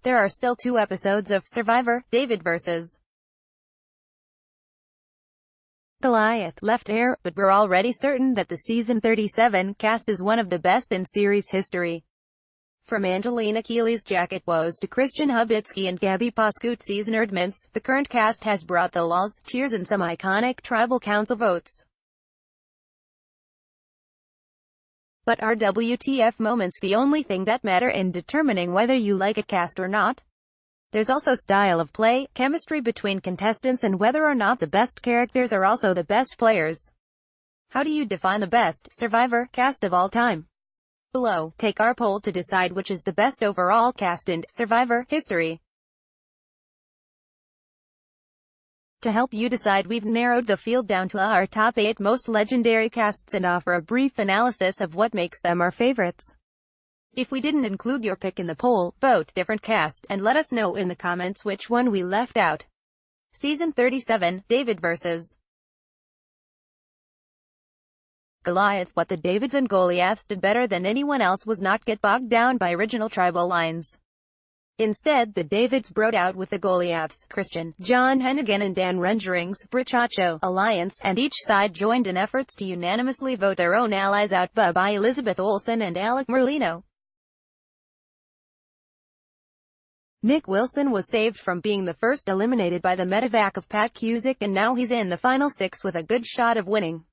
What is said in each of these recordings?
There are still 2 episodes of Survivor, David vs. Goliath, left air, but we're already certain that the season 37 cast is one of the best in series history. From Angelina Keeley's Jacket Woes to Christian Hubicki and Gabby Pascuzzi's Nerdmance, the current cast has brought the lulls, tears and some iconic tribal council votes. But are WTF moments the only thing that matter in determining whether you like a cast or not? There's also style of play, chemistry between contestants and whether or not the best characters are also the best players. How do you define the best Survivor cast of all time? Below, take our poll to decide which is the best overall cast in Survivor history. To help you decide, we've narrowed the field down to our top 8 most legendary casts and offer a brief analysis of what makes them our favorites. If we didn't include your pick in the poll, vote different cast, and let us know in the comments which one we left out. Season 37, David vs. Goliath. What the Davids and Goliaths did better than anyone else was not get bogged down by original tribal lines. Instead, the Davids broke out with the Goliaths, Christian, John Hennigan and Dan Rengering's Brichacho alliance, and each side joined in efforts to unanimously vote their own allies out by Elizabeth Olsen and Alec Merlino. Nick Wilson was saved from being the first eliminated by the medevac of Pascuzzi, and now he's in the final 6 with a good shot of winning.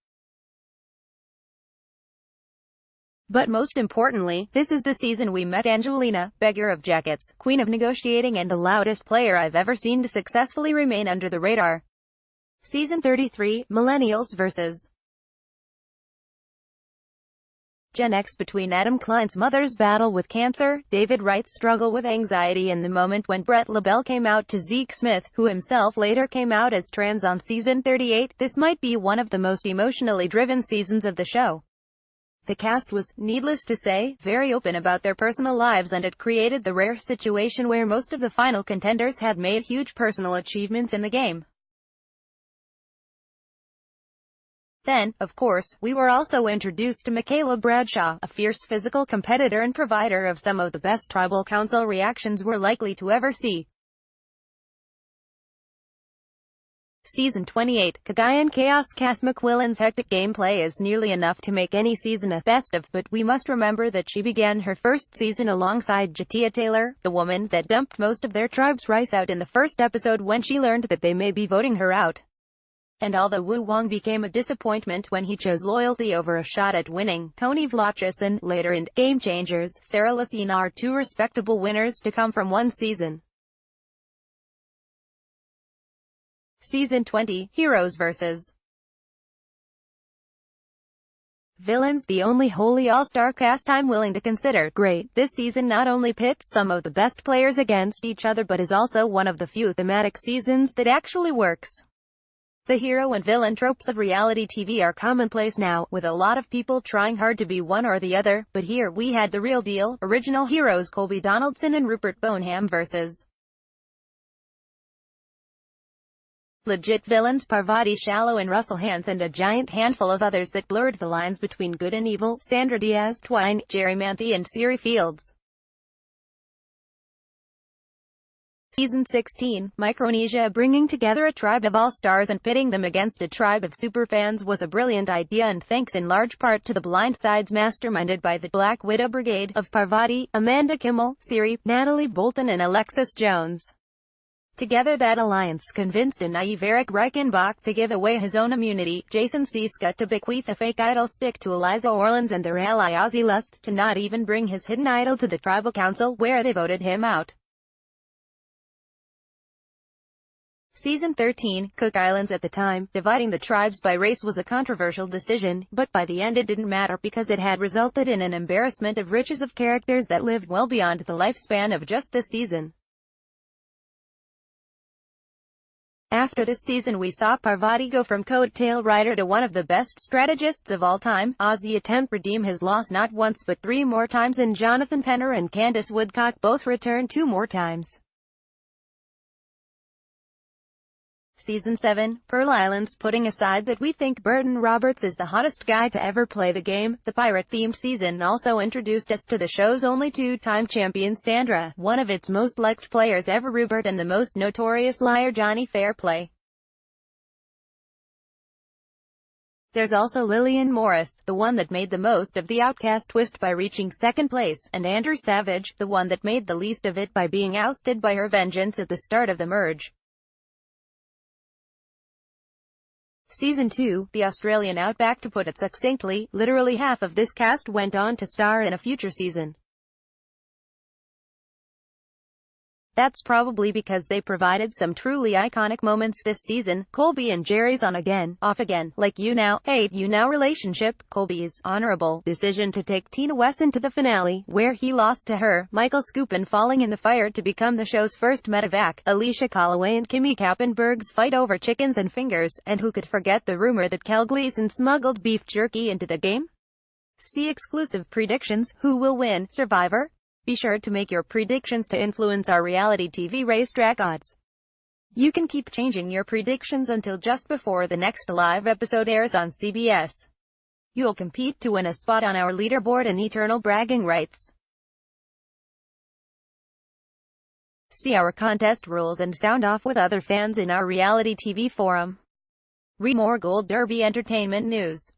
But most importantly, this is the season we met Angelina, beggar of jackets, queen of negotiating and the loudest player I've ever seen to successfully remain under the radar. Season 33, Millennials vs. Gen X. Between Adam Klein's mother's battle with cancer, David Wright's struggle with anxiety, and the moment when Brett LaBelle came out to Zeke Smith, who himself later came out as trans on season 38, this might be one of the most emotionally driven seasons of the show. The cast was, needless to say, very open about their personal lives, and it created the rare situation where most of the final contenders had made huge personal achievements in the game. Then, of course, we were also introduced to Michaela Bradshaw, a fierce physical competitor and provider of some of the best tribal council reactions we're likely to ever see. Season 28, Cagayan Chaos. Cass McQuillan's hectic gameplay is nearly enough to make any season a best of, but we must remember that she began her first season alongside Jatia Taylor, the woman that dumped most of their tribe's rice out in the first episode when she learned that they may be voting her out. And although Wu Wong became a disappointment when he chose loyalty over a shot at winning, Tony Vlachis and, later in Game Changers, Sarah Lacina are 2 respectable winners to come from one season. Season 20, Heroes vs. Villains. The only wholly all-star cast I'm willing to consider great this season not only pits some of the best players against each other, but is also one of the few thematic seasons that actually works. The hero and villain tropes of reality TV are commonplace now, with a lot of people trying hard to be one or the other, but here we had the real deal, original heroes Colby Donaldson and Rupert Boneham vs. legit villains Parvati Shallow and Russell Hantz, and a giant handful of others that blurred the lines between good and evil, Sandra Diaz Twine, Jerry Manthe and Siri Fields. Season 16, Micronesia. Bringing together a tribe of all-stars and pitting them against a tribe of superfans was a brilliant idea, and thanks in large part to the Blind Sides masterminded by the Black Widow Brigade of Parvati, Amanda Kimmel, Siri, Natalie Bolton and Alexis Jones. Together that alliance convinced a naive Eric Reichenbach to give away his own immunity, Jason Siska to bequeath a fake idol stick to Eliza Orlins, and their ally Ozzy Lust to not even bring his hidden idol to the tribal council, where they voted him out. Season 13, Cook Islands. At the time, dividing the tribes by race was a controversial decision, but by the end it didn't matter because it had resulted in an embarrassment of riches of characters that lived well beyond the lifespan of just this season. After this season we saw Parvati go from coattail rider to one of the best strategists of all time, Ozzy attempt redeem his loss not once but 3 more times, and Jonathan Penner and Candace Woodcock both return 2 more times. Season 7, Pearl Islands. Putting aside that we think Burton Roberts is the hottest guy to ever play the game, the pirate-themed season also introduced us to the show's only two-time champion Sandra, one of its most liked players ever Rupert, and the most notorious liar Johnny Fairplay. There's also Lillian Morris, the one that made the most of the Outcast twist by reaching second place, and Andrew Savage, the one that made the least of it by being ousted by her vengeance at the start of the merge. Season 2, the Australian Outback. To put it succinctly, literally half of this cast went on to star in a future season. That's probably because they provided some truly iconic moments this season. Colby and Jerry's on again, off again, like you now, hate you now relationship, Colby's honorable decision to take Tina Wesson to the finale, where he lost to her, Michael Scoopin falling in the fire to become the show's first medevac, Alicia Calloway and Kimmy Kappenberg's fight over chickens and fingers, and who could forget the rumor that Kel Gleason smuggled beef jerky into the game? See exclusive predictions, who will win, Survivor? Be sure to make your predictions to influence our reality TV racetrack odds. You can keep changing your predictions until just before the next live episode airs on CBS. You'll compete to win a spot on our leaderboard and eternal bragging rights. See our contest rules and sound off with other fans in our reality TV forum. Read more Gold Derby entertainment news.